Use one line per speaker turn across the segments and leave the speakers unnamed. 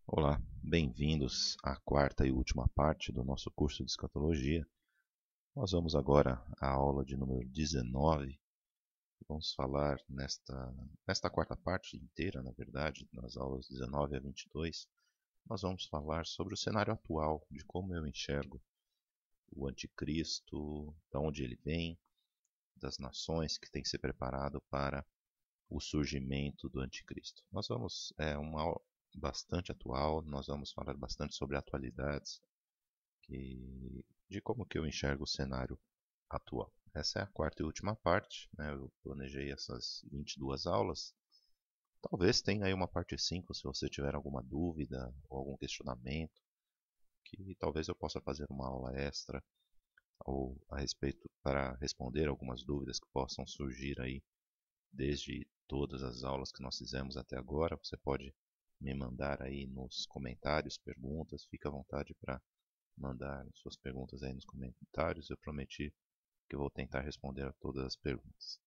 Olá, bem-vindos à quarta e última parte do nosso curso de escatologia. Nós vamos agora à aula de número 19. Vamos falar nesta quarta parte inteira, na verdade, nas aulas 19 a 22, nós vamos falar sobre o cenário atual, de como eu enxergo o anticristo, de onde ele vem, das nações que têm se preparado para o surgimento do anticristo. É uma aula bastante atual, nós vamos falar bastante sobre atualidades, de como que eu enxergo o cenário atual. Essa é a quarta e última parte, né? Eu planejei essas 22 aulas. Talvez tenha aí uma parte 5, se você tiver alguma dúvida ou algum questionamento, que talvez eu possa fazer uma aula extra ou a respeito para responder algumas dúvidas que possam surgir aí desde todas as aulas que nós fizemos até agora. Você pode me mandar aí nos comentários perguntas, fique à vontade para mandar suas perguntas aí nos comentários. Eu prometi que eu vou tentar responder a todas as perguntas.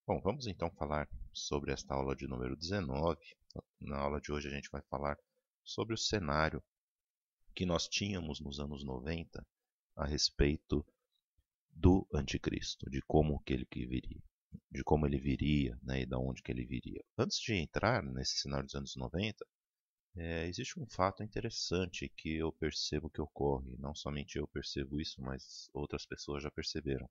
Bom, vamos então falar sobre esta aula de número 19. Na aula de hoje a gente vai falar sobre o cenário que nós tínhamos nos anos 90 a respeito do anticristo, de como que ele viria, de como ele viria, né, e de onde que ele viria. Antes de entrar nesse cenário dos anos 90, existe um fato interessante que eu percebo que ocorre. Não somente eu percebo isso, mas outras pessoas já perceberam.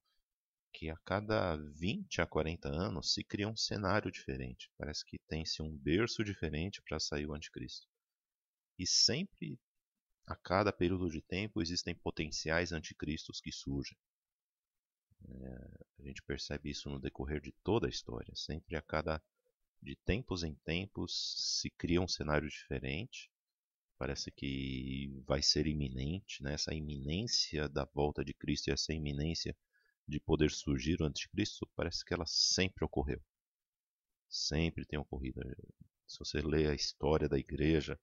Que a cada 20 a 40 anos se cria um cenário diferente. Parece que tem-se um berço diferente para sair o anticristo. E sempre, a cada período de tempo, existem potenciais anticristos que surgem. A gente percebe isso no decorrer de toda a história. Sempre de tempos em tempos se cria um cenário diferente. Parece que vai ser iminente, né? Essa iminência da volta de Cristo e essa iminência de poder surgir o anticristo, parece que ela sempre ocorreu. Sempre tem ocorrido. Se você lê a história da igreja,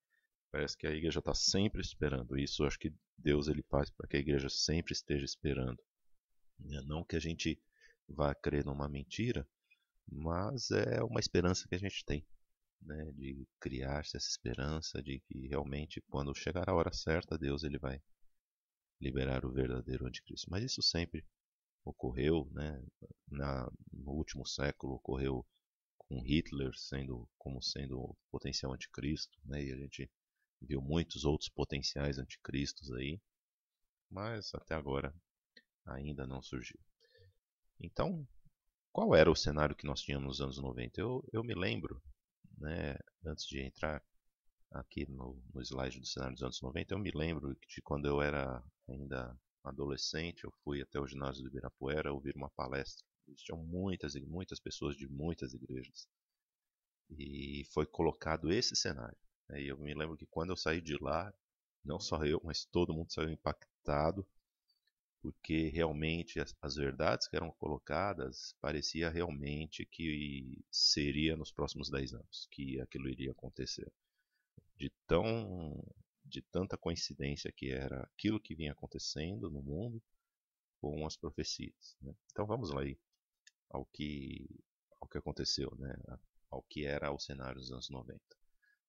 parece que a igreja está sempre esperando. Isso eu acho que Deus ele faz para que a igreja sempre esteja esperando. Não que a gente vá crer numa mentira, mas é uma esperança que a gente tem, né, de criar-se essa esperança de que realmente quando chegar a hora certa, Deus ele vai liberar o verdadeiro anticristo. Mas isso sempre ocorreu, né? No último século ocorreu com Hitler sendo potencial anticristo, né? E a gente viu muitos outros potenciais anticristos aí, mas até agora ainda não surgiu. Então, qual era o cenário que nós tínhamos nos anos 90? Eu me lembro, né, antes de entrar aqui no slide do cenário dos anos 90, eu me lembro de quando eu era ainda adolescente, eu fui até o ginásio do Ibirapuera ouvir uma palestra. Existiam muitas e muitas pessoas de muitas igrejas. E foi colocado esse cenário. E eu me lembro que quando eu saí de lá, não só eu, mas todo mundo saiu impactado, porque realmente as verdades que eram colocadas parecia realmente que seria nos próximos 10 anos que aquilo iria acontecer. De tão de tanta coincidência que era aquilo que vinha acontecendo no mundo com as profecias, né? Então vamos lá aí ao que ao que aconteceu, né? Ao que era o cenário dos anos 90.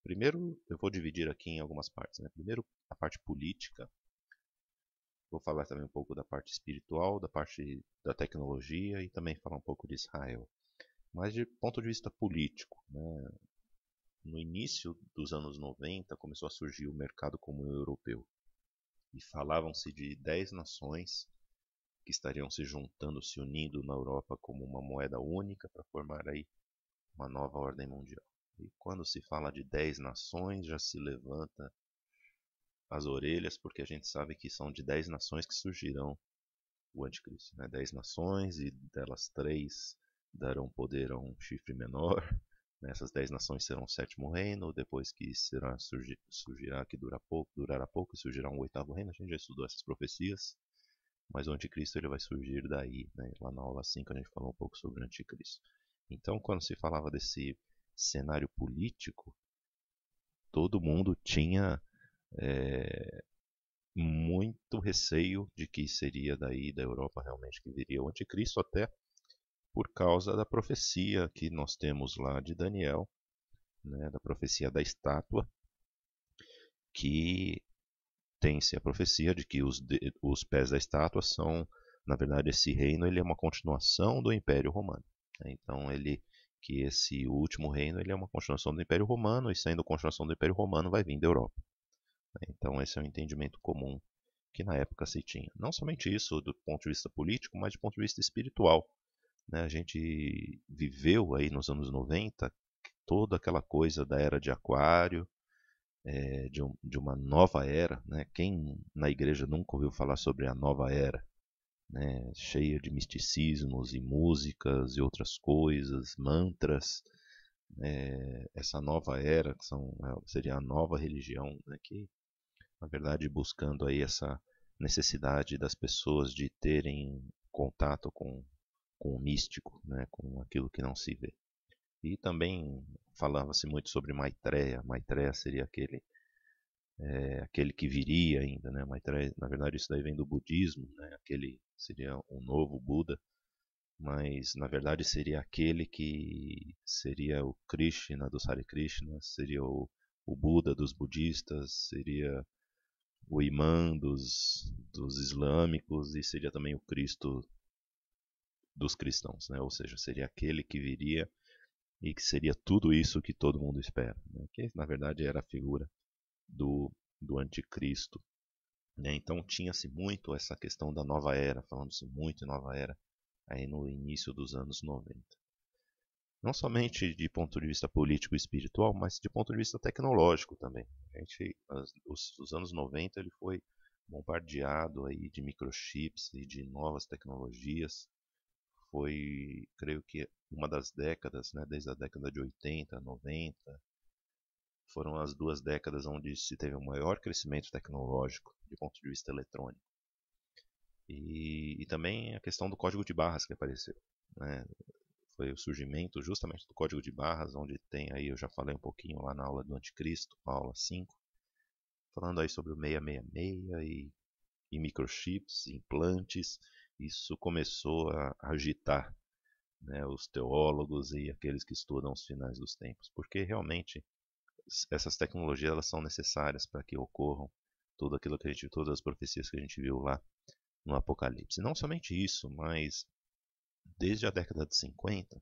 Primeiro, eu vou dividir aqui em algumas partes, né? Primeiro, a parte política. Vou falar também um pouco da parte espiritual, da parte da tecnologia e também falar um pouco de Israel. Mas de ponto de vista político, né? No início dos anos 90 começou a surgir o mercado comum europeu. E falavam-se de 10 nações que estariam se juntando, se unindo na Europa como uma moeda única para formar aí uma nova ordem mundial. E quando se fala de 10 nações, já se levanta as orelhas, porque a gente sabe que são de 10 nações que surgirão o anticristo. Né? 10 nações e delas 3 darão poder a um chifre menor. Essas 10 nações serão o sétimo reino, depois que surgirá, que durará pouco, e surgirá um oitavo reino. A gente já estudou essas profecias, mas o anticristo ele vai surgir daí. Né? Lá na aula 5 a gente falou um pouco sobre o anticristo. Então, quando se falava desse cenário político, todo mundo tinha muito receio de que seria daí da Europa realmente que viria o anticristo, até por causa da profecia que nós temos lá de Daniel, né, da profecia da estátua, que tem-se a profecia de que os pés da estátua são, na verdade, esse reino ele é uma continuação do Império Romano. Então, que esse último reino ele é uma continuação do Império Romano, e sendo continuação do Império Romano, vai vir da Europa. Então, esse é um entendimento comum que na época se tinha. Não somente isso do ponto de vista político, mas do ponto de vista espiritual. A gente viveu aí nos anos 90 toda aquela coisa da era de Aquário, de uma nova era. Quem na igreja nunca ouviu falar sobre a nova era? Cheia de misticismos e músicas e outras coisas, mantras. Essa nova era, seria a nova religião, que na verdade buscando aí essa necessidade das pessoas de terem contato com o místico, com aquilo que não se vê. E também falava-se muito sobre Maitreya. Maitreya seria aquele que viria ainda, Maitreya, na verdade isso daí vem do budismo, aquele seria um novo Buda, mas na verdade seria aquele que seria o Krishna dos Hare Krishna, seria o Buda dos budistas, seria o imã dos islâmicos e seria também o Cristo dos cristãos, ou seja, seria aquele que viria e que seria tudo isso que todo mundo espera, que na verdade era a figura do anticristo. Então tinha-se muito essa questão da nova era, falando-se muito em nova era aí no início dos anos 90. Não somente de ponto de vista político e espiritual, mas de ponto de vista tecnológico também. Os anos 90 ele foi bombardeado aí de microchips e de novas tecnologias. Foi, creio que, uma das décadas, desde a década de 80, 90, foram as 2 décadas onde se teve o maior crescimento tecnológico de ponto de vista eletrônico. E também a questão do código de barras que apareceu. Foi o surgimento justamente do código de barras, onde tem aí, eu já falei um pouquinho lá na aula do Anticristo, aula 5, falando aí sobre o 666 e microchips, implantes. Isso começou a agitar os teólogos e aqueles que estudam os finais dos tempos, porque realmente essas tecnologias elas são necessárias para que ocorram tudo aquilo que todas as profecias que a gente viu lá no Apocalipse. Não somente isso, mas desde a década de 50,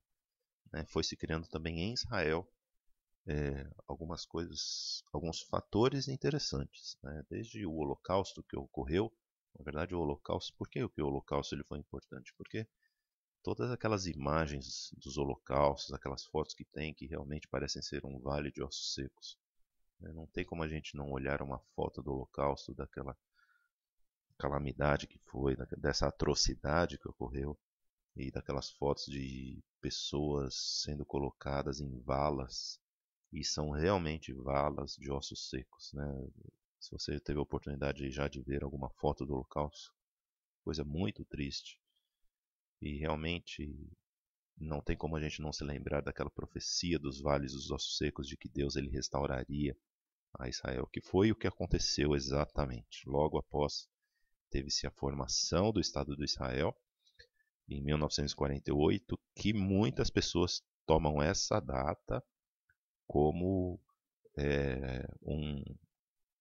foi se criando também em Israel algumas coisas, alguns fatores interessantes. Desde o Holocausto que ocorreu, na verdade o Holocausto, por que o Holocausto ele foi importante? Porque todas aquelas imagens dos holocaustos, aquelas fotos que tem que realmente parecem ser um vale de ossos secos. Não tem como a gente não olhar uma foto do holocausto, daquela calamidade que foi, dessa atrocidade que ocorreu, e daquelas fotos de pessoas sendo colocadas em valas, e são realmente valas de ossos secos. Se você teve a oportunidade já de ver alguma foto do holocausto, coisa muito triste. E realmente não tem como a gente não se lembrar daquela profecia dos vales dos ossos secos, de que Deus ele restauraria a Israel, que foi o que aconteceu exatamente. Logo após teve-se a formação do Estado de Israel, em 1948, que muitas pessoas tomam essa data como um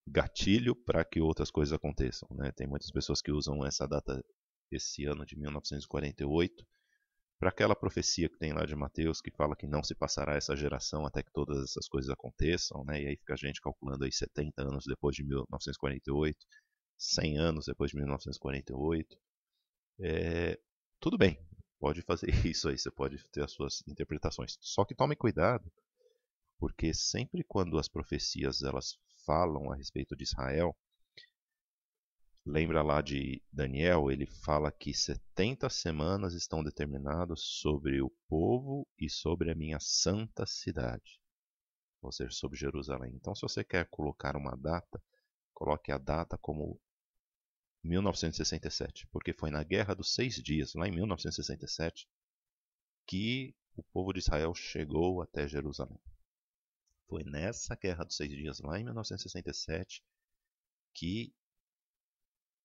gatilho para que outras coisas aconteçam. Tem muitas pessoas que usam essa data, esse ano de 1948, para aquela profecia que tem lá de Mateus, que fala que não se passará essa geração até que todas essas coisas aconteçam, e aí fica a gente calculando aí 70 anos depois de 1948, 100 anos depois de 1948. Tudo bem, pode fazer isso aí, você pode ter as suas interpretações. Só que tome cuidado, porque sempre quando as profecias elas falam a respeito de Israel, lembra lá de Daniel, ele fala que 70 semanas estão determinadas sobre o povo e sobre a minha santa cidade, ou seja, sobre Jerusalém. Então, se você quer colocar uma data, coloque a data como 1967, porque foi na Guerra dos 6 Dias, lá em 1967, que o povo de Israel chegou até Jerusalém. Foi nessa Guerra dos 6 Dias, lá em 1967, que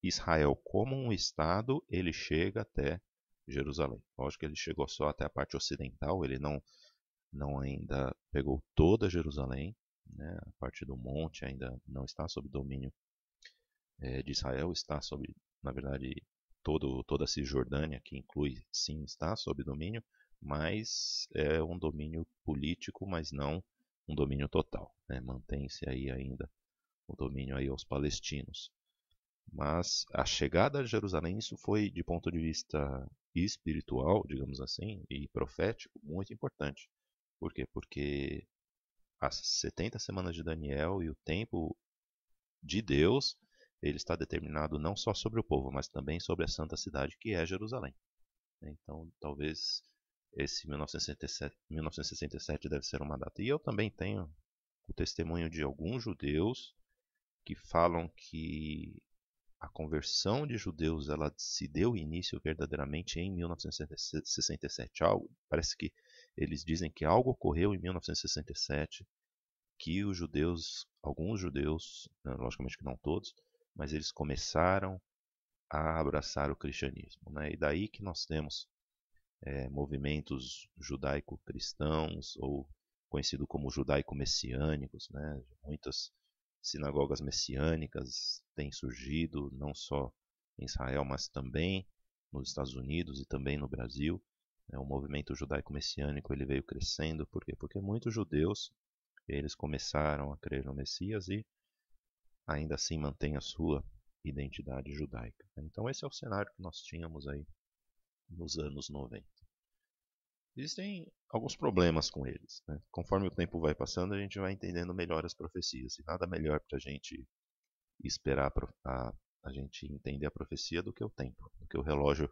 Israel, como um estado, ele chega até Jerusalém. Lógico que ele chegou só até a parte ocidental, ele não ainda pegou toda Jerusalém, né? A parte do monte ainda não está sob domínio de Israel, está sob, na verdade, toda a Cisjordânia, que inclui, sim, está sob domínio, mas é um domínio político, mas não um domínio total, né? Mantém-se aí ainda o domínio aí aos palestinos. Mas a chegada a Jerusalém, isso foi, de ponto de vista espiritual, digamos assim, e profético, muito importante. Por quê? Porque as 70 semanas de Daniel e o tempo de Deus, ele está determinado não só sobre o povo, mas também sobre a santa cidade que é Jerusalém. Então, talvez esse 1967 deve ser uma data. E eu também tenho o testemunho de alguns judeus que falam que a conversão de judeus ela se deu início verdadeiramente em 1967. Parece que eles dizem que algo ocorreu em 1967 que os judeus, alguns judeus, logicamente que não todos, mas eles começaram a abraçar o cristianismo, né? E daí que nós temos movimentos judaico-cristãos ou conhecido como judaico-messiânicos, né? Muitas sinagogas messiânicas têm surgido não só em Israel, mas também nos Estados Unidos e também no Brasil. O movimento judaico-messiânico ele veio crescendo, por quê? Porque muitos judeus eles começaram a crer no Messias e ainda assim mantêm a sua identidade judaica. Então esse é o cenário que nós tínhamos aí nos anos 90. Existem alguns problemas com eles, né? Conforme o tempo vai passando, a gente vai entendendo melhor as profecias. E nada melhor para a gente esperar a gente entender a profecia do que o tempo, do que o relógio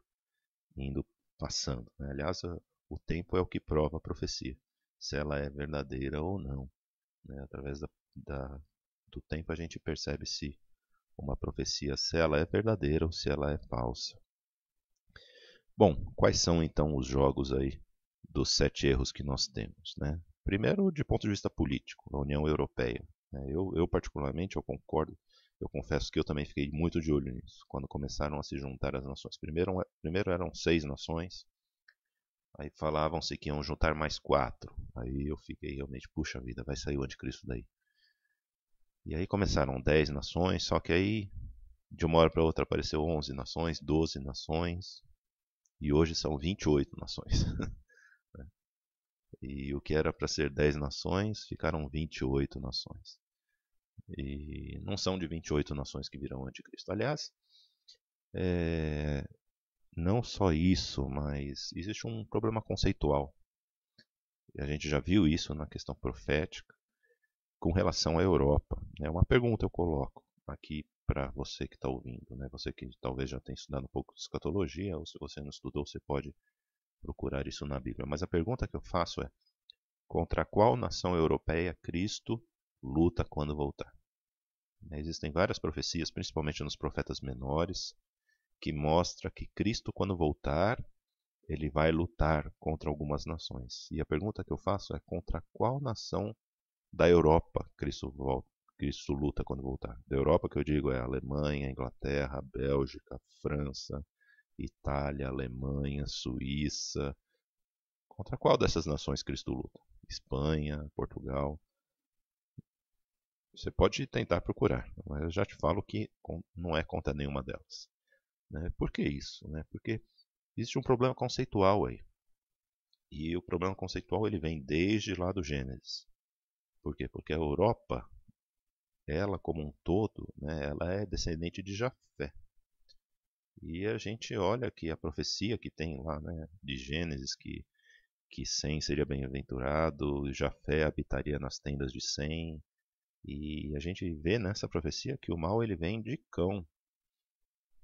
indo passando, né? Aliás, o tempo é o que prova a profecia, se ela é verdadeira ou não, né? Através do tempo a gente percebe se uma profecia, se ela é verdadeira ou se ela é falsa. Bom, quais são então os jogos aí dos 7 erros que nós temos, né? Primeiro, de ponto de vista político, a União Europeia. Né? Eu particularmente, eu concordo, eu confesso que eu também fiquei muito de olho nisso, quando começaram a se juntar as nações. Primeiro eram 6 nações, aí falavam-se que iam juntar mais 4. Aí eu fiquei realmente, puxa vida, vai sair o anticristo daí. E aí começaram 10 nações, só que aí de uma hora para outra apareceu 11 nações, 12 nações, e hoje são 28 nações. E o que era para ser 10 nações, ficaram 28 nações. E não são de 28 nações que virão anticristo. Aliás, não só isso, mas existe um problema conceitual. E a gente já viu isso na questão profética com relação à Europa. É uma pergunta eu coloco aqui para você que está ouvindo. Né? Você que talvez já tenha estudado um pouco de escatologia, ou se você não estudou, você pode procurar isso na Bíblia. Mas a pergunta que eu faço é: contra qual nação europeia Cristo luta quando voltar? Existem várias profecias, principalmente nos profetas menores, que mostra que Cristo, quando voltar, ele vai lutar contra algumas nações. E a pergunta que eu faço é: contra qual nação da Europa Cristo luta quando voltar? Da Europa que eu digo é a Alemanha, Inglaterra, Bélgica, França, Itália, Alemanha, Suíça. Contra qual dessas nações Cristo luta? Espanha, Portugal. Você pode tentar procurar, mas eu já te falo que não é contra nenhuma delas. Né? Por que isso? Né? Porque existe um problema conceitual aí. E o problema conceitual ele vem desde lá do Gênesis. Por quê? Porque a Europa, ela como um todo, né, ela é descendente de Jafé. E a gente olha que a profecia que tem lá, né, de Gênesis, que Sem seria bem-aventurado, Jafé habitaria nas tendas de Sem. E a gente vê nessa profecia que o mal ele vem de Cão,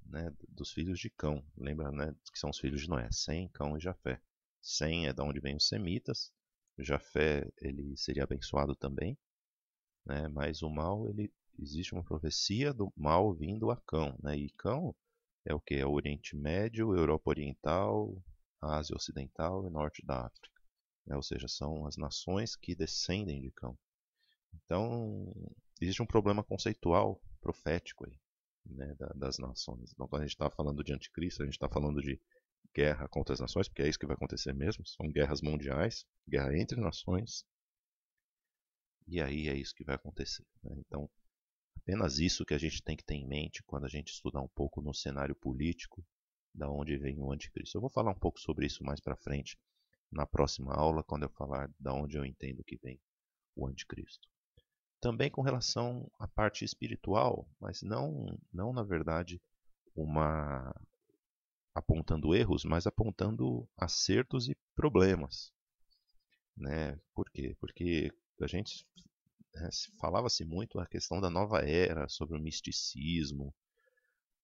né, dos filhos de Cão. Lembra, né, que são os filhos de Noé, Sem, Cão e Jafé. Sem é da onde vêm os semitas. Jafé ele seria abençoado também, né, mas o mal ele existe uma profecia do mal vindo a Cão, né? E Cão é o que? É o Oriente Médio, Europa Oriental, Ásia Ocidental e Norte da África. Né? Ou seja, são as nações que descendem de Cão. Então, existe um problema conceitual profético aí, né, das nações. Então, quando a gente está falando de anticristo, a gente está falando de guerra contra as nações, porque é isso que vai acontecer mesmo. São guerras mundiais, guerra entre nações. E aí é isso que vai acontecer, né? Então, apenas isso que a gente tem que ter em mente quando a gente estudar um pouco no cenário político, da onde vem o anticristo. Eu vou falar um pouco sobre isso mais para frente, na próxima aula, quando eu falar da onde eu entendo que vem o anticristo. Também com relação à parte espiritual, mas não na verdade uma apontando erros, mas apontando acertos e problemas, né? Por quê? Porque a gente falava-se muito a questão da nova era, sobre o misticismo,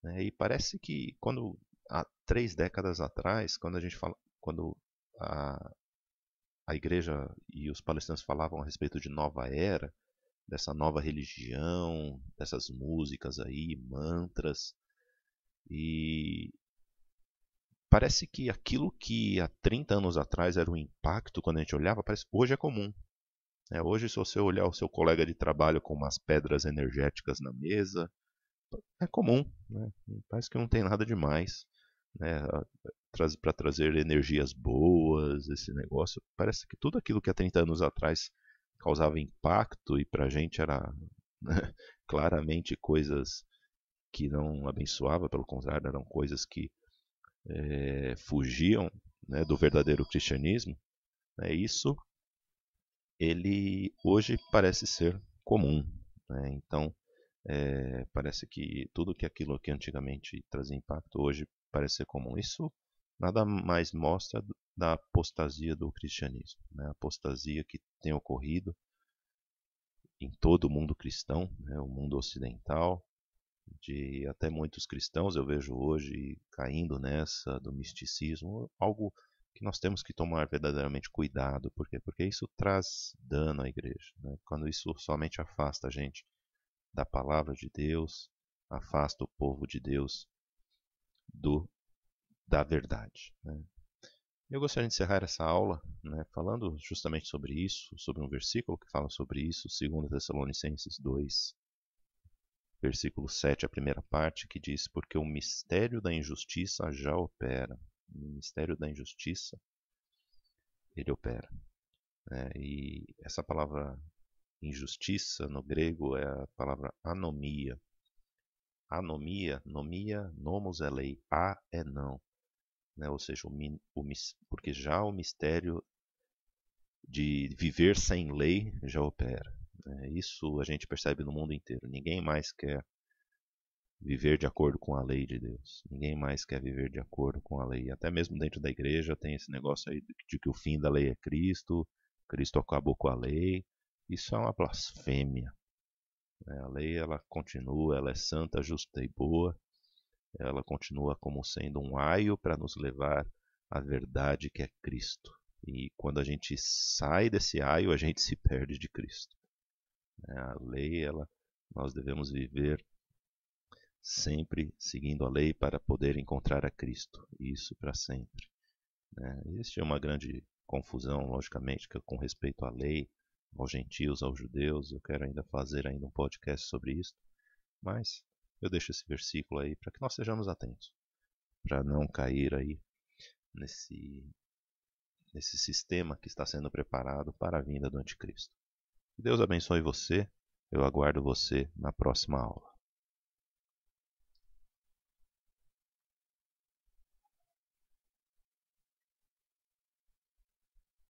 né? E parece que quando há 3 décadas atrás, quando a gente fala, quando a, a igreja e os palestrantes falavam a respeito de nova era, dessa nova religião, dessas músicas aí, mantras, e parece que aquilo que há 30 anos atrás era um impacto quando a gente olhava, parece que hoje é comum. Hoje, se você olhar o seu colega de trabalho com umas pedras energéticas na mesa, é comum, né? Parece que não tem nada demais, né? Para trazer energias boas, esse negócio. Parece que tudo aquilo que há 30 anos atrás causava impacto e para a gente era, né, claramente coisas que não abençoava, pelo contrário, eram coisas que fugiam, né, do verdadeiro cristianismo. Isso ele hoje parece ser comum, né? Então, parece que tudo que aquilo que antigamente trazia impacto hoje parece ser comum. Isso nada mais mostra da apostasia do cristianismo, né? A apostasia que tem ocorrido em todo o mundo cristão, né? O mundo ocidental, de até muitos cristãos eu vejo hoje caindo nessa do misticismo, algo que nós temos que tomar verdadeiramente cuidado. Por quê? Porque isso traz dano à igreja, né? Quando isso somente afasta a gente da palavra de Deus, afasta o povo de Deus da verdade, né? Eu gostaria de encerrar essa aula, né, falando justamente sobre isso, sobre um versículo que fala sobre isso, 2 Tessalonicenses 2, versículo 7, a primeira parte, que diz: porque o mistério da injustiça já opera. O mistério da injustiça, ele opera, né? E essa palavra injustiça no grego é a palavra anomia. Anomia, nomia, nomos é lei, a é não, né? Ou seja, porque já o mistério de viver sem lei já opera, né? Isso a gente percebe no mundo inteiro. Ninguém mais quer viver de acordo com a lei de Deus. Ninguém mais quer viver de acordo com a lei. Até mesmo dentro da igreja tem esse negócio aí de que o fim da lei é Cristo, Cristo acabou com a lei. Isso é uma blasfêmia, né? A lei ela continua, ela é santa, justa e boa. Ela continua como sendo um aio para nos levar à verdade que é Cristo. E quando a gente sai desse aio, a gente se perde de Cristo. A lei, nós devemos viver sempre seguindo a lei para poder encontrar a Cristo, e isso para sempre, né? Existe uma grande confusão, logicamente, com respeito à lei, aos gentios, aos judeus. Eu quero ainda fazer um podcast sobre isso, mas eu deixo esse versículo aí para que nós sejamos atentos, para não cair aí nesse sistema que está sendo preparado para a vinda do anticristo. Que Deus abençoe você. Eu aguardo você na próxima aula.